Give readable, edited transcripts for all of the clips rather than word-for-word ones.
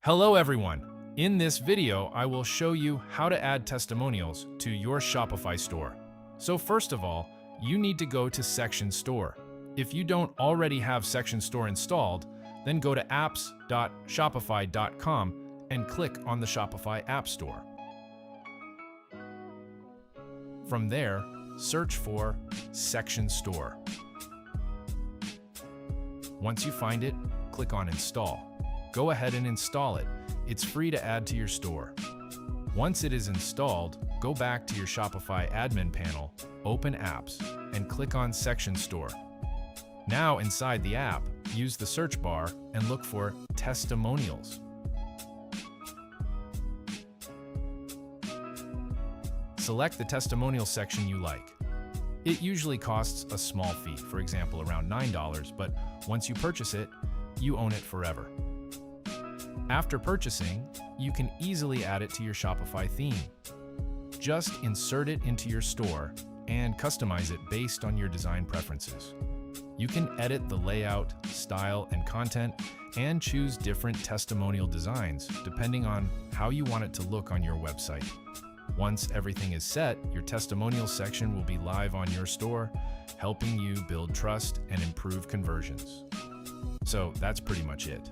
Hello everyone! In this video, I will show you how to add testimonials to your Shopify store. So first of all, you need to go to Section Store. If you don't already have Section Store installed, then go to apps.shopify.com and click on the Shopify App Store. From there, search for Section Store. Once you find it, click on Install. Go ahead and install it. It's free to add to your store. Once it is installed, go back to your Shopify admin panel, open Apps, and click on Section Store. Now inside the app, use the search bar and look for Testimonials. Select the testimonial section you like. It usually costs a small fee, for example around $9, but once you purchase it, you own it forever. After purchasing, you can easily add it to your Shopify theme. Just insert it into your store and customize it based on your design preferences. You can edit the layout, style, and content, and choose different testimonial designs depending on how you want it to look on your website. Once everything is set, your testimonial section will be live on your store, helping you build trust and improve conversions. So that's pretty much it.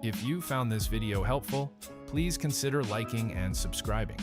If you found this video helpful, please consider liking and subscribing.